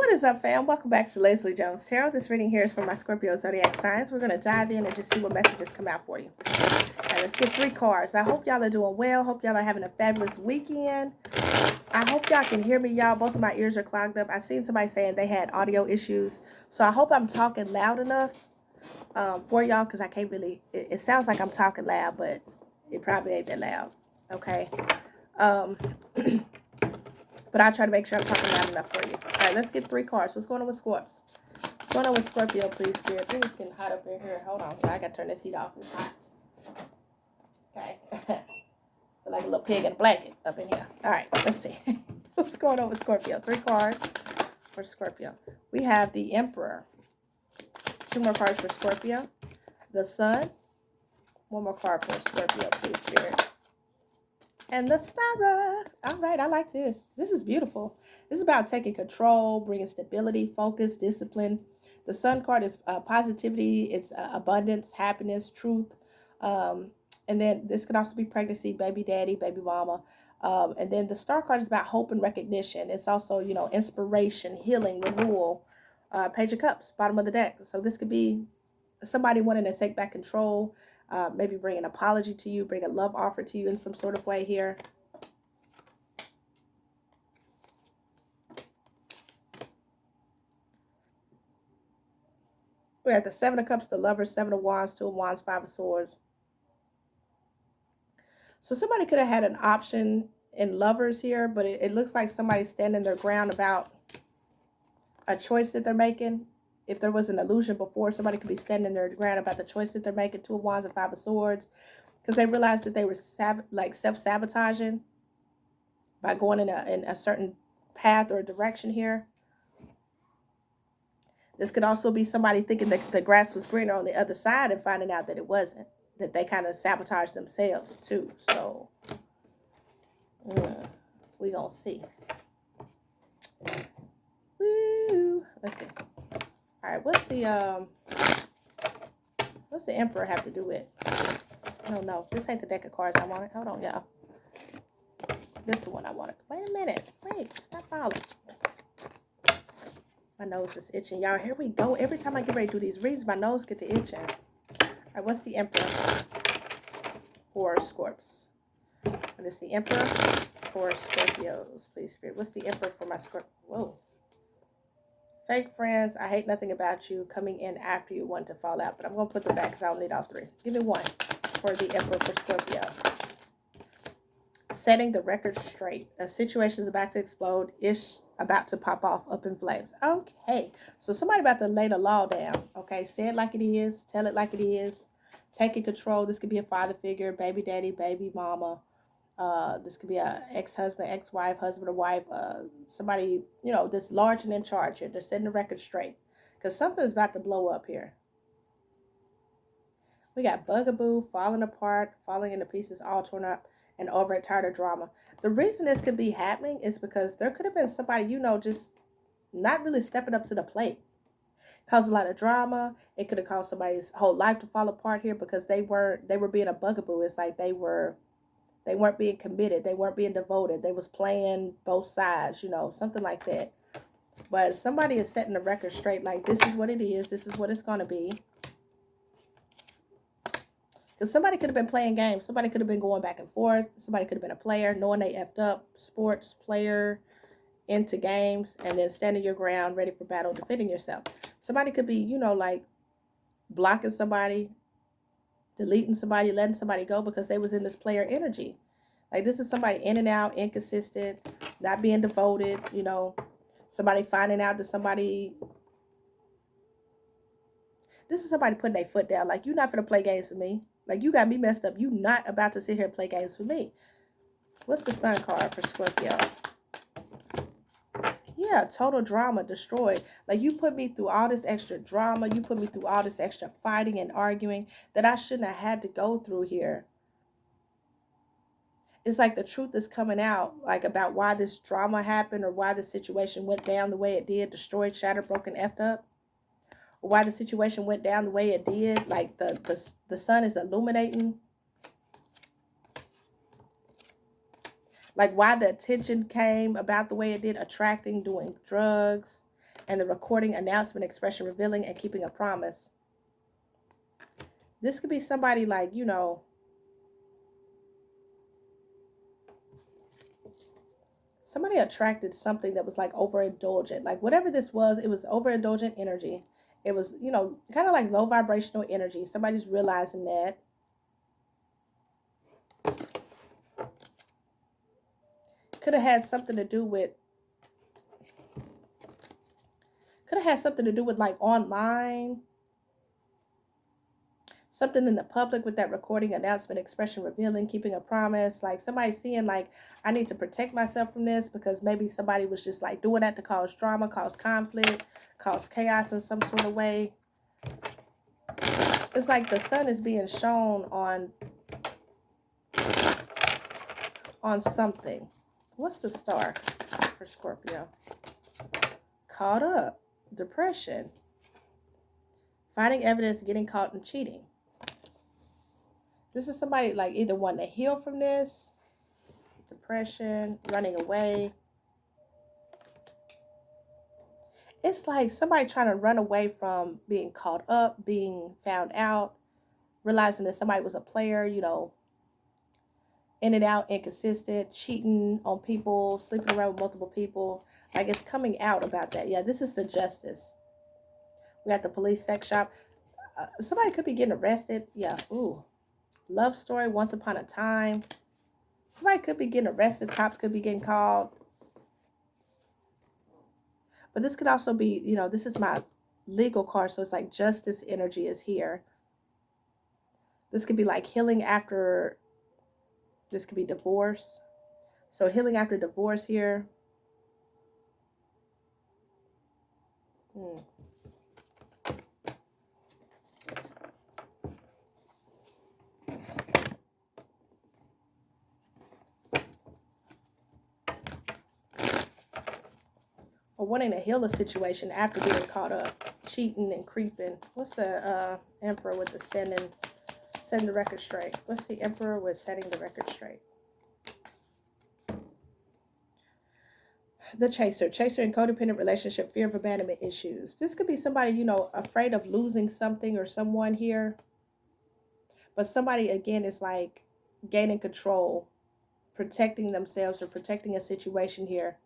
What is up, fam? Welcome back to Lesley Jones Tarot. This reading here is for my Scorpio Zodiac signs. We're going to dive in and just see what messages come out for you. All right, let's get 3 cards. I hope y'all are doing well. Hope y'all are having a fabulous weekend. I hope y'all can hear me, y'all. Both of my ears are clogged up. I seen somebody saying they had audio issues. So I hope I'm talking loud enough for y'all, because I can't really... It sounds like I'm talking loud, but it probably ain't that loud. Okay? But I'll try to make sure I'm talking loud enough for you. All right, let's get 3 cards. What's going on with Scorps? What's going on with Scorpio, please, Spirit? I think it's getting hot up in here. Hold on. I got to turn this heat off. It's hot. Okay. Feel like a little pig in a blanket up in here. All right, let's see. What's going on with Scorpio? 3 cards for Scorpio. We have the Emperor. 2 more cards for Scorpio. The Sun. 1 more card for Scorpio, please, Spirit. And the Star. All right, I like this. This is beautiful. This is about taking control, bringing stability, focus, discipline. The Sun card is positivity. It's abundance, happiness, truth. And then this could also be pregnancy, baby daddy, baby mama. And then the Star card is about hope and recognition. It's also, you know, inspiration, healing, renewal. Page of Cups, bottom of the deck. So this could be somebody wanting to take back control. Maybe bring an apology to you, bring a love offer to you in some sort of way here. We're at the 7 of Cups, the Lovers, 7 of Wands, 2 of Wands, 5 of Swords. So somebody could have had an option in Lovers here, but it looks like somebody's standing their ground about a choice that they're making. If there was an illusion before, somebody could be standing their ground about the choice that they're making, 2 of Wands and 5 of Swords, because they realized that they were self-sabotaging by going in a certain path or direction here. This could also be somebody thinking that the grass was greener on the other side and finding out that it wasn't, that they kind of sabotaged themselves too. So we gonna see. Woo. Let's see. All right, what's the Emperor have to do with? No, this ain't the deck of cards I wanted. Hold on, y'all. This is the one I wanted. Wait a minute. Wait, stop falling. My nose is itching, y'all. Here we go. Every time I get ready to do these reads, my nose gets to itching. All right, what's the Emperor for Scorps? What is the Emperor for Scorpios, please, Spirit? What's the Emperor for my Scorpio? Whoa. Fake friends, I hate nothing about you, coming in after you want to fall out. But I'm going to put them back because I don't need all 3. Give me 1 for the Emperor for Scorpio. Setting the record straight. A situation is about to explode. It's about to pop off up in flames. Okay. So somebody about to lay the law down. Okay. Say it like it is. Tell it like it is. Taking control. This could be a father figure, baby daddy, baby mama. This could be a ex-husband, ex-wife, husband or wife. Somebody, you know, that's large and in charge here. They're setting the record straight. Because something's about to blow up here. We got bugaboo, falling apart, falling into pieces, all torn up, and over it, tired of drama. The reason this could be happening is because there could have been somebody, you know, just not really stepping up to the plate. Caused a lot of drama. It could have caused somebody's whole life to fall apart here because they were being a bugaboo. It's like they weren't being committed. They weren't being devoted. They was playing both sides, you know, something like that. But somebody is setting the record straight, like this is what it is. This is what it's going to be. Because somebody could have been playing games. Somebody could have been going back and forth. Somebody could have been a player, knowing they effed up. Sports player, into games, and then standing your ground, ready for battle, defending yourself. Somebody could be, you know, like blocking somebody, deleting somebody, letting somebody go because they was in this player energy. Like this is somebody in and out, inconsistent, not being devoted, you know. Somebody finding out that somebody... This is somebody putting their foot down. Like, you're not going to play games with me. Like, you got me messed up. You not about to sit here and play games with me. What's the Sun card for Scorpio? Yeah, total drama, destroyed. Like, you put me through all this extra drama. You put me through all this extra fighting and arguing that I shouldn't have had to go through here. It's like the truth is coming out, like, about why this drama happened or why the situation went down the way it did, destroyed, shattered, broken, effed up. Or why the situation went down the way it did. Like, the sun is illuminating. Like, why the attention came about the way it did, attracting, doing drugs, and the recording, announcement, expression, revealing, and keeping a promise. This could be somebody like, you know, somebody attracted something that was like overindulgent. Like whatever this was, it was overindulgent energy. It was, you know, kind of like low vibrational energy. Somebody's realizing that. Could have had something to do with, like online. Something in the public with that recording, announcement, expression, revealing, keeping a promise. Like somebody seeing like, I need to protect myself from this because maybe somebody was just like doing that to cause drama, cause conflict, cause chaos in some sort of way. It's like the sun is being shown on something. What's the star for Scorpio? Caught up. Depression. Finding evidence, getting caught in cheating. This is somebody like either wanting to heal from this, depression, running away. It's like somebody trying to run away from being caught up, being found out, realizing that somebody was a player, you know, in and out, inconsistent, cheating on people, sleeping around with multiple people. Like it's coming out about that. Yeah, this is the justice. We got the police sex shop. Somebody could be getting arrested. Yeah, ooh. Love story, once upon a time. Somebody could be getting arrested. Cops could be getting called. But this could also be, you know, this is my legal card. So it's like justice energy is here. This could be like healing after, this could be divorce. So healing after divorce here. Or wanting to heal a situation after being caught up, cheating and creeping. What's the Emperor with the setting the record straight? What's the Emperor with setting the record straight? The Chaser in codependent relationship, fear of abandonment issues. This could be somebody, you know, afraid of losing something or someone here. But somebody, again, is like gaining control, protecting themselves or protecting a situation here.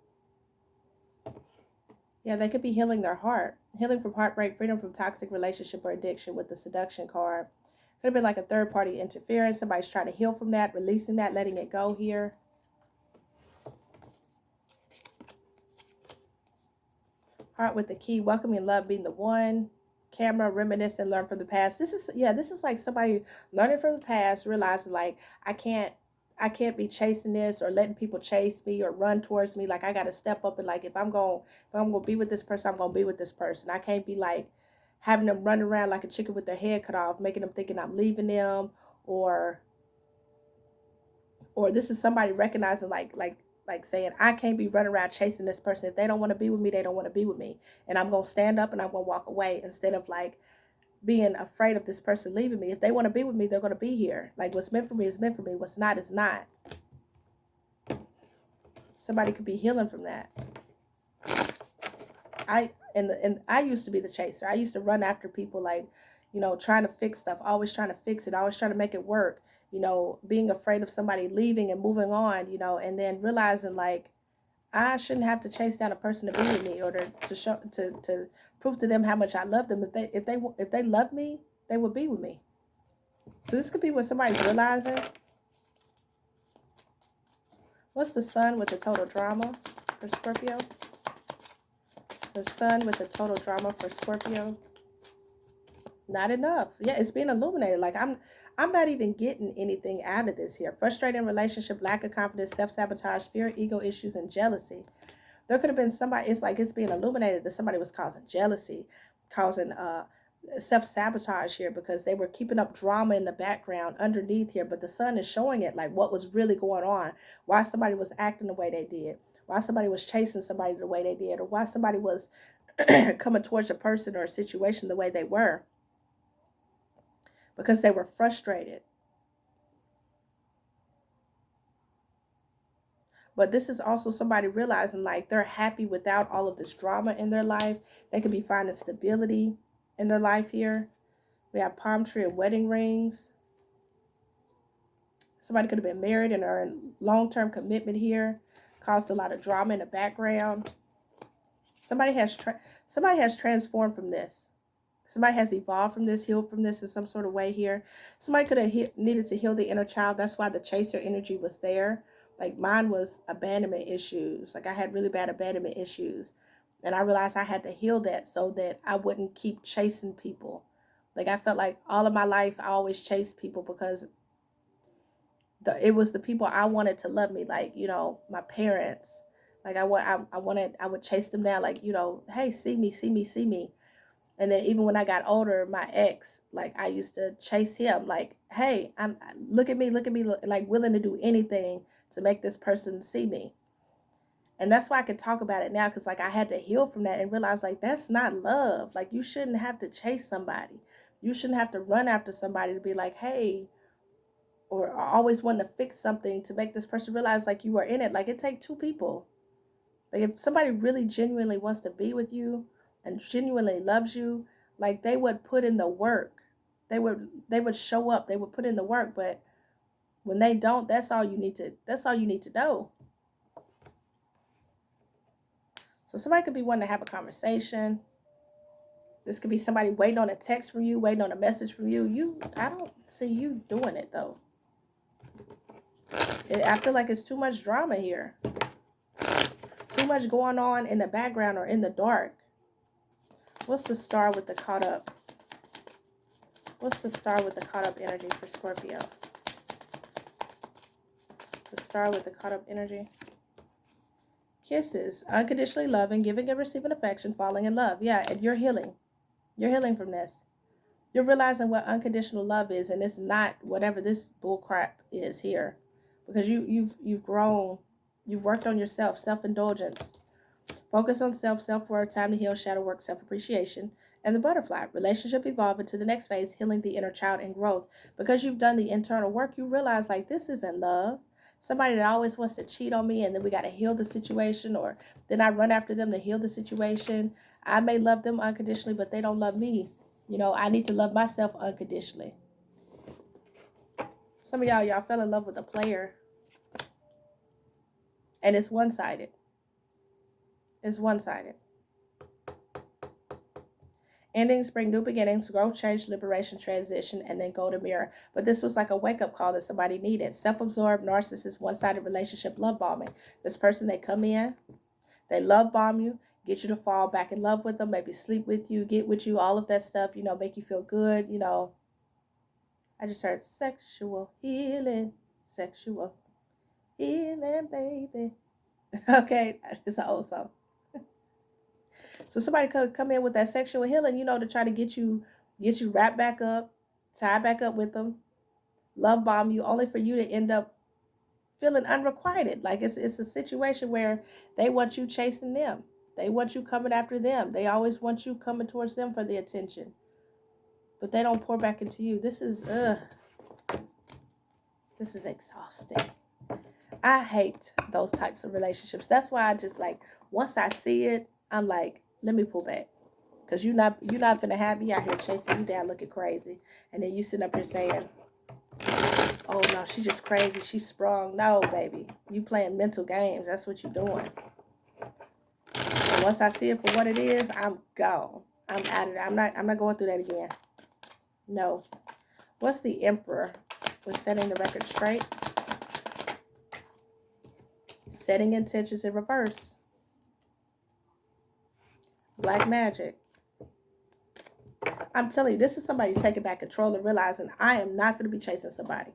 Yeah, they could be healing their heart. Healing from heartbreak, freedom from toxic relationship or addiction with the seduction card. Could have been like a third party interference. Somebody's trying to heal from that, releasing that, letting it go here. Heart with the key, welcoming love being the one. Camera, reminisce and learn from the past. This is like somebody learning from the past, realizing like I can't be chasing this or letting people chase me or run towards me. Like I got to step up and like if I'm going to be with this person, I'm going to be with this person. I can't be like having them run around like a chicken with their head cut off, making them thinking I'm leaving them, or this is somebody recognizing like saying, I can't be running around chasing this person. If they don't want to be with me, they don't want to be with me. And I'm going to stand up and I'm going to walk away instead of like being afraid of this person leaving me. If they want to be with me, they're going to be here. Like what's meant for me is meant for me. What's not is not. Somebody could be healing from that. I used to be the chaser. I used to run after people like, you know, trying to fix stuff, always trying to fix it, always trying to make it work. You know, being afraid of somebody leaving and moving on, you know, and then realizing like I shouldn't have to chase down a person to be with me or to show to prove to them how much I love them. If they love me, they would be with me. So this could be what somebody's realizing. What's the sun with the total drama for Scorpio? The sun with the total drama for Scorpio. Not enough. Yeah, it's being illuminated. Like I'm not even getting anything out of this here. Frustrating relationship, lack of confidence, self-sabotage, fear, ego issues, and jealousy. There could have been somebody, it's like it's being illuminated that somebody was causing jealousy, causing self-sabotage here because they were keeping up drama in the background underneath here. But the sun is showing it like what was really going on, why somebody was acting the way they did, why somebody was chasing somebody the way they did, or why somebody was coming towards a person or a situation the way they were. Because they were frustrated. But this is also somebody realizing like they're happy without all of this drama in their life. They could be finding stability in their life here. We have palm tree and wedding rings. Somebody could have been married and are in long-term commitment here. Caused a lot of drama in the background. Somebody has transformed from this. Somebody has evolved from this, healed from this in some sort of way here. Somebody could have needed to heal the inner child. That's why the chaser energy was there. Like mine was abandonment issues. Like I had really bad abandonment issues. And I realized I had to heal that so that I wouldn't keep chasing people. Like I felt like all of my life I always chased people because it was the people I wanted to love me. Like, you know, my parents. Like I would chase them down. Like, you know, hey, see me, see me, see me. And then even when I got older, my ex, like I used to chase him, like, hey, look at me, like willing to do anything to make this person see me. And that's why I can talk about it now, because like I had to heal from that and realize like that's not love. Like you shouldn't have to chase somebody. You shouldn't have to run after somebody to be like, hey, or always wanting to fix something to make this person realize like you are in it. Like it takes two people. Like if somebody really genuinely wants to be with you and genuinely loves you, like they would put in the work. They would show up. They would put in the work. But when they don't, that's all you need to know. So somebody could be wanting to have a conversation. This could be somebody waiting on a text from you, waiting on a message from you. I don't see you doing it though. I feel like it's too much drama here. Too much going on in the background or in the dark. What's the star with the caught up? What's the star with the caught up energy for Scorpio? The star with the caught up energy. Kisses. Unconditionally loving, giving and receiving affection, falling in love. Yeah, and you're healing. You're healing from this. You're realizing what unconditional love is, and it's not whatever this bullcrap is here. Because you've grown. You've worked on yourself, self-indulgence. Focus on self-worth, time to heal, shadow work, self-appreciation. And the butterfly, relationship evolving to the next phase, healing the inner child and growth. Because you've done the internal work, you realize like this isn't love. Somebody that always wants to cheat on me and then we got to heal the situation, or then I run after them to heal the situation. I may love them unconditionally, but they don't love me. You know, I need to love myself unconditionally. Some of y'all fell in love with a player. And it's one-sided. It's one-sided. Endings bring new beginnings, growth, change, liberation, transition, and then golden mirror. But this was like a wake-up call that somebody needed. Self-absorbed, narcissist, one-sided relationship, love bombing. This person, they come in, they love bomb you, get you to fall back in love with them, maybe sleep with you, get with you, all of that stuff, you know, make you feel good, you know. I just heard sexual healing, baby. Okay, it's an old song. So somebody could come in with that sexual healing, you know, to try to get you wrapped back up, tied back up with them, love bomb you, only for you to end up feeling unrequited. Like it's a situation where they want you chasing them. They want you coming after them. They always want you coming towards them for the attention. But they don't pour back into you. This is exhausting. I hate those types of relationships. That's why I just like, once I see it, I'm like, let me pull back. Because you're not finna have me out here chasing you down looking crazy. And then you sitting up here saying, oh no, she's just crazy, she's sprung. No, baby. You playing mental games. That's what you're doing. And once I see it for what it is, I'm gone. I'm out of there. I'm not going through that again. No. What's the Emperor with setting the record straight? Setting intentions in reverse. Black magic. I'm telling you, this is somebody taking back control and realizing I am not going to be chasing somebody.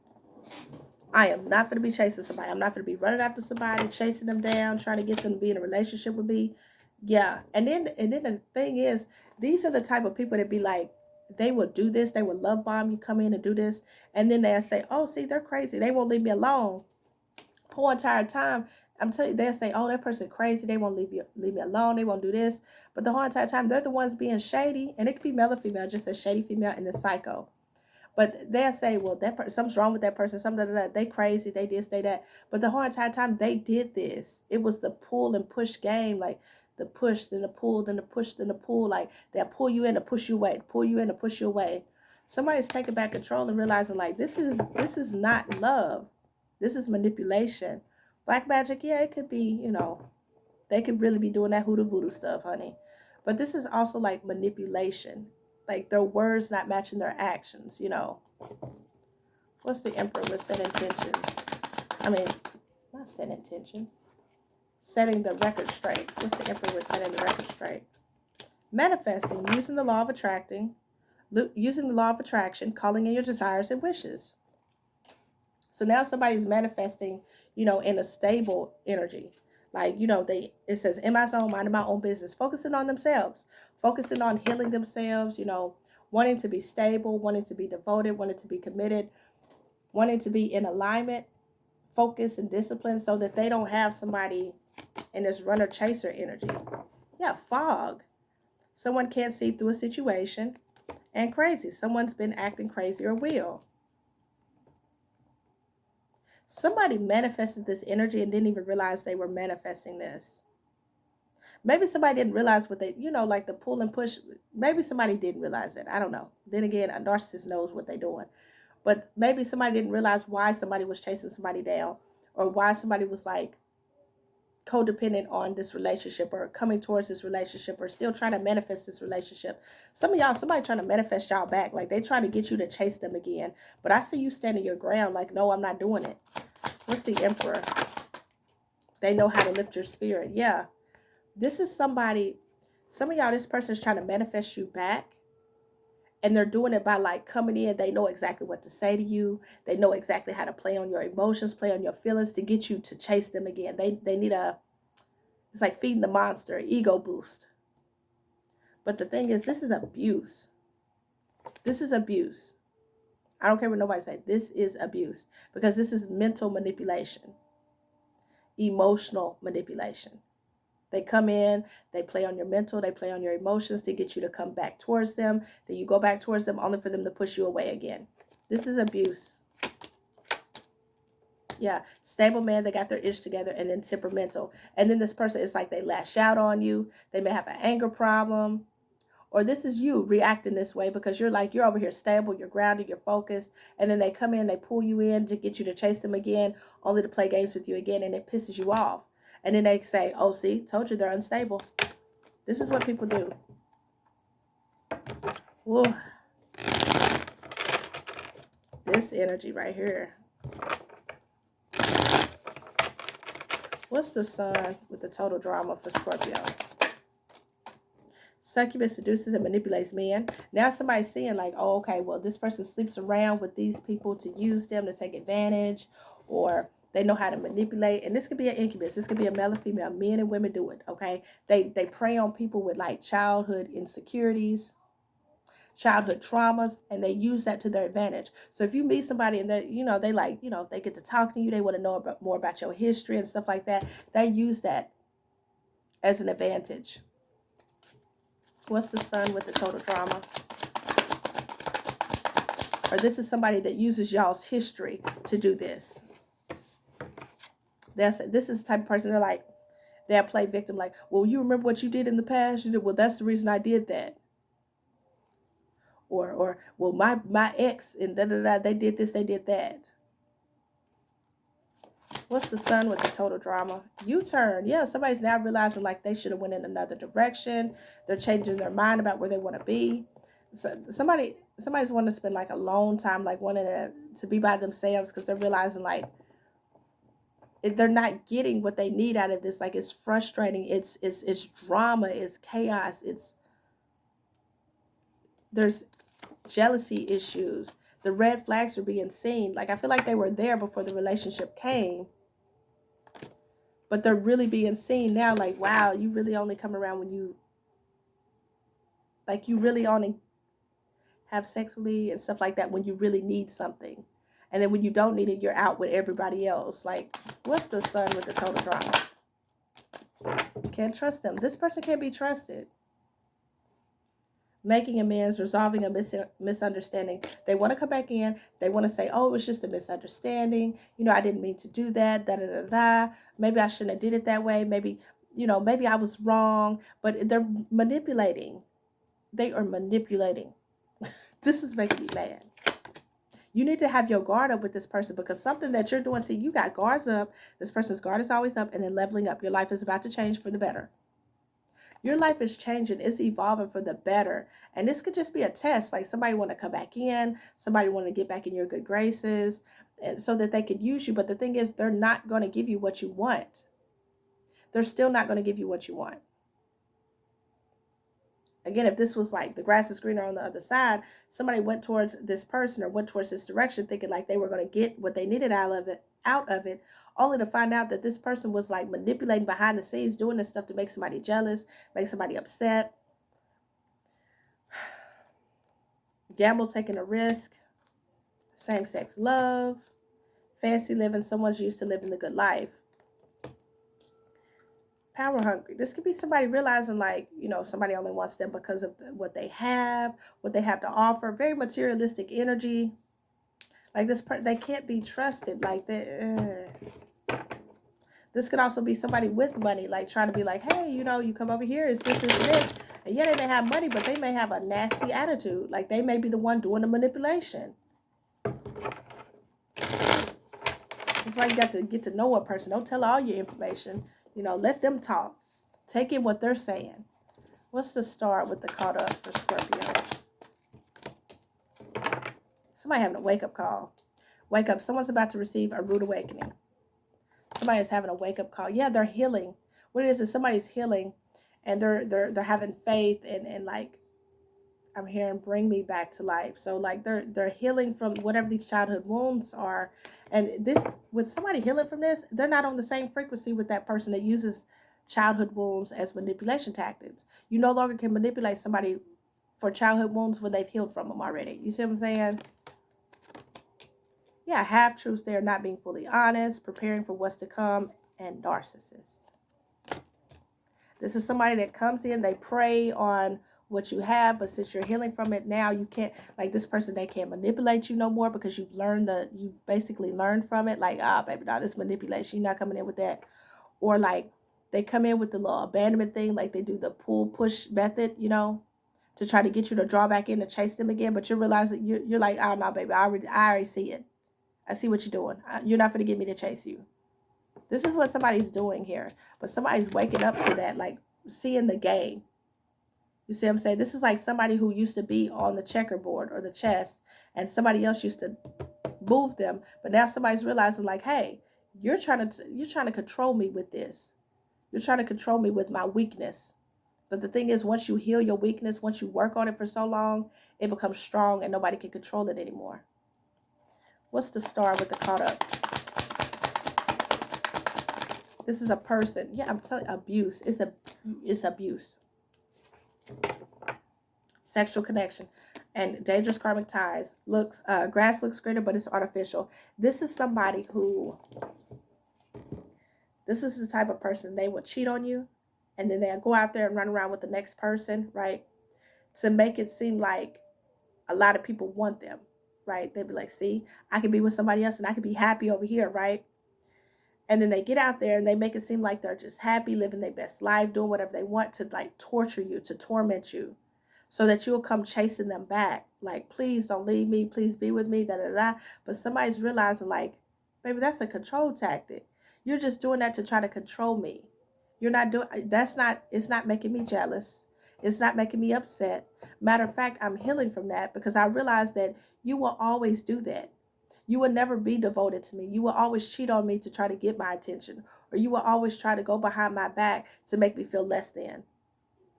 I am not going to be chasing somebody. I'm not going to be running after somebody, chasing them down, trying to get them to be in a relationship with me. Yeah. And then the thing is, these are the type of people that be like, they will do this. They will love bomb you, come in and do this. And then they'll say, oh, see, they're crazy. They won't leave me alone. Whole entire time, I'm telling you, they'll say, oh, that person crazy. They won't leave me alone. They won't do this. But the whole entire time, they're the ones being shady. And it could be male or female, just a shady female and the psycho. But they'll say, well, something's wrong with that person. Something that they crazy. They this, they that. But the whole entire time they did this. It was the pull and push game. Like the push, then the pull, then the push, then the pull. Like they'll pull you in to push you away. Pull you in to push you away. Somebody's taking back control and realizing like this is not love. This is manipulation. Black magic, yeah, it could be, they could really be doing that hoodoo voodoo stuff, honey. But this is also like manipulation. Like their words not matching their actions, What's the Emperor with set intentions? I mean, not set intentions. Setting the record straight. What's the Emperor with setting the record straight? Manifesting, using the law of attraction, calling in your desires and wishes. So now somebody's manifesting, in a stable energy. Like, it says, in my zone, minding my own business, focusing on themselves, focusing on healing themselves, wanting to be stable, wanting to be devoted, wanting to be committed, wanting to be in alignment, focus and discipline so that they don't have somebody in this runner chaser energy. Yeah, fog. Someone can't see through a situation. And crazy. Someone's been acting crazy or will. Somebody manifested this energy and didn't even realize they were manifesting this. Maybe somebody didn't realize what they, like the pull and push. Maybe somebody didn't realize that. I don't know. Then again, a narcissist knows what they're doing. But maybe somebody didn't realize why somebody was chasing somebody down or why somebody was like codependent on this relationship or coming towards this relationship or still trying to manifest this relationship. Some of y'all, somebody trying to manifest y'all back. Like they trying to get you to chase them again. But I see you standing your ground like, no, I'm not doing it. What's the Emperor? They know how to lift your spirit. Yeah. This is somebody, some of y'all, this person is trying to manifest you back. And they're doing it by like coming in. They know exactly what to say to you. They know exactly how to play on your emotions, play on your feelings to get you to chase them again. They need it's like feeding the monster, ego boost. But the thing is, this is abuse. This is abuse. I don't care what nobody says. This is abuse because this is mental manipulation, emotional manipulation. They come in, they play on your mental, they play on your emotions to get you to come back towards them. Then you go back towards them only for them to push you away again. This is abuse. Yeah, stable man, they got their ish together, and then temperamental. And then this person, it's like they lash out on you. They may have an anger problem. Or this is you reacting this way because you're over here stable, you're grounded, you're focused. And then they come in, they pull you in to get you to chase them again, only to play games with you again, and it pisses you off. And then they say, oh, see, told you they're unstable. This is what people do. Whoa. This energy right here. What's the sun with the total drama for Scorpio? Succubus seduces and manipulates men. Now somebody's seeing like, oh, okay, well, this person sleeps around with these people to use them to take advantage, or they know how to manipulate. And this could be an incubus. This could be a male or female. Men and women do it, okay? They prey on people with like childhood insecurities, childhood traumas, and they use that to their advantage. So if you meet somebody and they like, they get to talk to you, they want to know more about your history and stuff like that. They use that as an advantage. What's the sun with the total drama? Or this is somebody that uses y'all's history to do this. This is the type of person they'll play victim like, well, you remember what you did in the past? You did, well, that's the reason I did that. Or well, my ex and da-da-da, they did this, they did that. What's the sun with the total drama? U-turn. Yeah, somebody's now realizing like they should have went in another direction. They're changing their mind about where they want to be. So somebody's wanting to spend like a long time, like wanting to be by themselves because they're realizing like they're not getting what they need out of this. Like it's frustrating. It's drama. It's chaos. There's jealousy issues. The red flags are being seen. Like I feel like they were there before the relationship came. But they're really being seen now. Like, wow, you really only come around when you really only have sex with me and stuff like that when you really need something. And then when you don't need it, you're out with everybody else. Like, what's the sun with the total drama? Can't trust them. This person can't be trusted. making amends, resolving a misunderstanding. They want to come back in. They want to say, oh, it was just a misunderstanding. You know, I didn't mean to do that. Da da da da. Maybe I shouldn't have did it that way. Maybe, you know, maybe I was wrong. But they're manipulating. They are manipulating. This is making me mad. You need to have your guard up with this person, because something that you're doing, see, you got guards up. This person's guard is always up, and then leveling up. Your life is about to change for the better. Your life is changing. It's evolving for the better. And this could just be a test. Like somebody want to come back in. Somebody want to get back in your good graces, and so that they could use you. But the thing is, they're not going to give you what you want. They're still not going to give you what you want. Again, if this was like the grass is greener on the other side, somebody went towards this person or went towards this direction thinking like they were going to get what they needed out of it, only to find out that this person was like manipulating behind the scenes, doing this stuff to make somebody jealous, make somebody upset. Gamble, taking a risk, same-sex love, fancy living, someone's used to living the good life. Power hungry. This could be somebody realizing like, you know, somebody only wants them because of what they have to offer. Very materialistic energy. Like this they can't be trusted. Like this could also be somebody with money, like trying to be like, hey, you know, you come over here, is this, this. And yeah, they may have money, but they may have a nasty attitude. Like they may be the one doing the manipulation. That's why you got to get to know a person. Don't tell all your information. You know, let them talk. Take in what they're saying. What's the star with the caught up for Scorpio? Somebody having a wake-up call. Wake up. Someone's about to receive a rude awakening. Somebody is having a wake-up call. Yeah, they're healing. What it is somebody's healing, and they're having faith, and like, I'm hearing bring me back to life. So like they're healing from whatever these childhood wounds are. And this, with somebody healing from this, they're not on the same frequency with that person that uses childhood wounds as manipulation tactics. You no longer can manipulate somebody for childhood wounds when they've healed from them already. You see what I'm saying? Yeah, half-truths there, not being fully honest, preparing for what's to come, and narcissists. This is somebody that comes in, they prey on what you have, but since you're healing from it now, you can't, like this person, they can't manipulate you no more because you've basically learned from it. Like, baby, now this manipulation, you're not coming in with that. Or like they come in with the little abandonment thing, like they do the pull push method, you know, to try to get you to draw back in to chase them again. But you realize that you're like, oh no, baby, I already see it. I see what you're doing. You're not going to get me to chase you. This is what somebody's doing here. But somebody's waking up to that, like seeing the game. You see what I'm saying? This is like somebody who used to be on the checkerboard or the chess, and somebody else used to move them. But now somebody's realizing like, hey, you're trying to control me with this. You're trying to control me with my weakness. But the thing is, once you heal your weakness, once you work on it for so long, it becomes strong and nobody can control it anymore. What's the star with the caught up? This is a person. Yeah, I'm telling you, abuse. It's abuse. Sexual connection and dangerous karmic ties. Grass looks greener, but it's artificial. This is somebody who, this is the type of person, they will cheat on you, and then they'll go out there and run around with the next person, right? To make it seem like a lot of people want them, right? They'd be like, see, I can be with somebody else and I can be happy over here, right? And then they get out there and they make it seem like they're just happy, living their best life, doing whatever they want to like torture you, to torment you, so that you'll come chasing them back. Like, please don't leave me. Please be with me, da, da, da. But somebody's realizing like, baby, that's a control tactic. You're just doing that to try to control me. You're not doing, it's not making me jealous. It's not making me upset. Matter of fact, I'm healing from that because I realize that you will always do that. You will never be devoted to me. You will always cheat on me to try to get my attention, or you will always try to go behind my back to make me feel less than.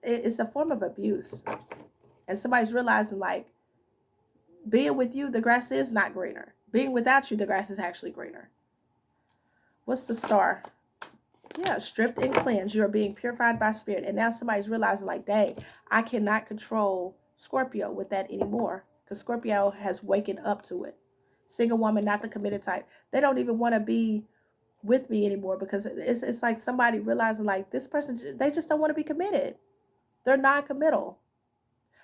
It's a form of abuse. And somebody's realizing like, being with you, the grass is not greener. Being without you, the grass is actually greener. What's the star? Yeah, stripped and cleansed. You're being purified by spirit. And now somebody's realizing like, dang, I cannot control Scorpio with that anymore, because Scorpio has waken up to it. Single woman, not the committed type. They don't even want to be with me anymore because it's like somebody realizing like this person, they just don't want to be committed. They're non-committal.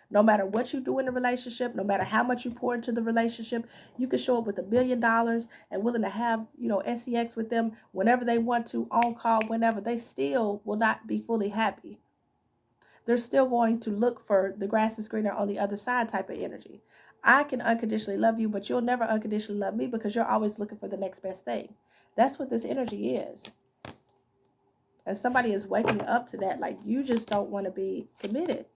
No matter what you do in the relationship, no matter how much you pour into the relationship, you can show up with $1 billion and willing to have, sex with them whenever they want to, on call, whenever. They still will not be fully happy. They're still going to look for the grass is greener on the other side type of energy. I can unconditionally love you, but you'll never unconditionally love me because you're always looking for the next best thing. That's what this energy is. And somebody is waking up to that. Like, you just don't want to be committed.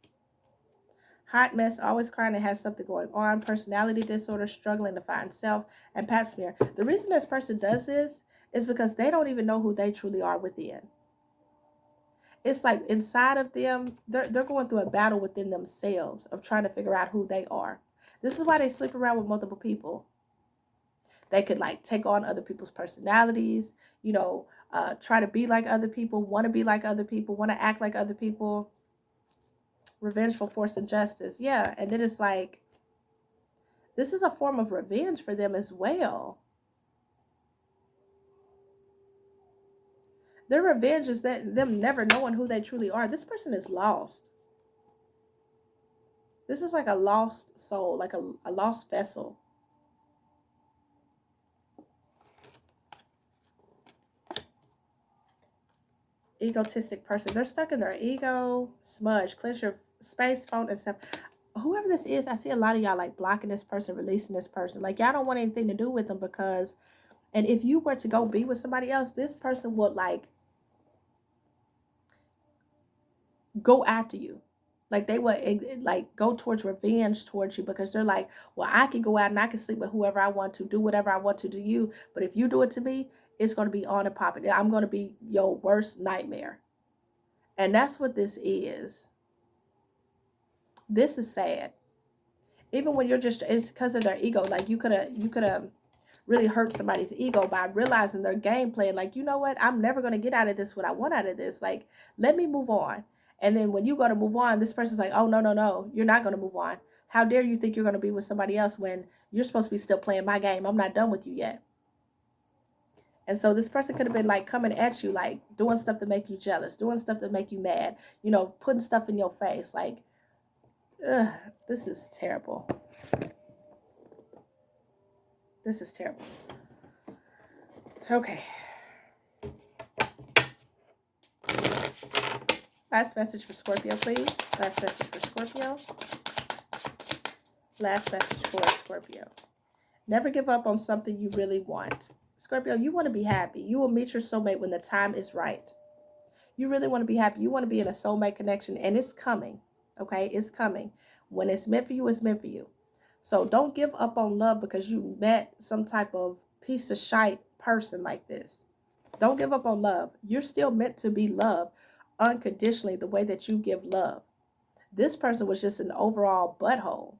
Hot mess, always crying and has something going on. Personality disorder, struggling to find self, and pap smear. The reason this person does this is because they don't even know who they truly are within. It's like inside of them, they're going through a battle within themselves of trying to figure out who they are. This is why they sleep around with multiple people. They could like take on other people's personalities, try to be like other people, want to be like other people, want to act like other people. Revengeful, force, and justice. Yeah, and then it's like, this is a form of revenge for them as well. Their revenge is that them never knowing who they truly are. This person is lost. This is like a lost soul, like a lost vessel. Egotistic person. They're stuck in their ego. Smudge. Cleanse your space, phone, and stuff. Whoever this is, I see a lot of y'all like blocking this person, releasing this person. Like, y'all don't want anything to do with them because, and if you were to go be with somebody else, this person would like go after you. Like, they would like go towards revenge towards you because they're like, well, I can go out and I can sleep with whoever I want to, do whatever I want to you. But if you do it to me, it's going to be on and popping. I'm going to be your worst nightmare. And that's what this is. This is sad. Even when you're just, it's because of their ego. Like, you could have really hurt somebody's ego by realizing their game plan. Like, you know what? I'm never going to get out of this what I want out of this. Like, let me move on. And then when you go to move on, this person's like, oh, no, you're not going to move on. How dare you think you're going to be with somebody else when you're supposed to be still playing my game? I'm not done with you yet. And so this person could have been like coming at you, like doing stuff to make you jealous, doing stuff to make you mad, putting stuff in your face. Like, ugh, this is terrible. This is terrible. Okay. Last message for Scorpio, please. Last message for Scorpio. Last message for Scorpio. Never give up on something you really want. Scorpio, you want to be happy. You will meet your soulmate when the time is right. You really want to be happy. You want to be in a soulmate connection, and it's coming. Okay? It's coming. When it's meant for you, it's meant for you. So don't give up on love because you met some type of piece of shite person like this. Don't give up on love. You're still meant to be loved unconditionally the way that you give love. This person was just an overall butthole.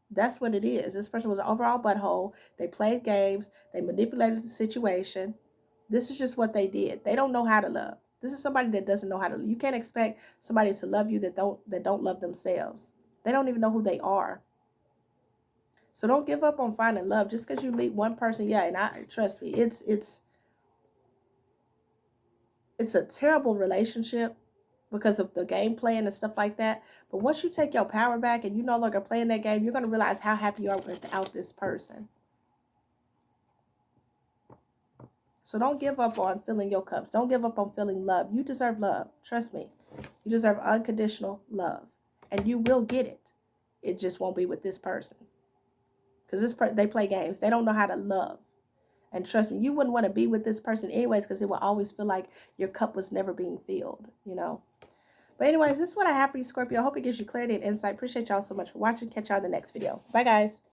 That's what it is. This person was an overall butthole. They played games. They manipulated the situation. This is just what they did. They don't know how to love. This is somebody that doesn't know how to. You can't expect somebody to love you that don't love themselves. They don't even know who they are. So don't give up on finding love just because you meet one person. Yeah, and trust me, it's a terrible relationship because of the game playing and stuff like that. But once you take your power back and you no longer playing that game, you're going to realize how happy you are without this person. So don't give up on filling your cups. Don't give up on feeling love. You deserve love. Trust me. You deserve unconditional love. And you will get it. It just won't be with this person. Because they play games. They don't know how to love. And trust me, you wouldn't want to be with this person anyways because it will always feel like your cup was never being filled, But anyways, this is what I have for you, Scorpio. I hope it gives you clarity and insight. Appreciate y'all so much for watching. Catch y'all in the next video. Bye, guys.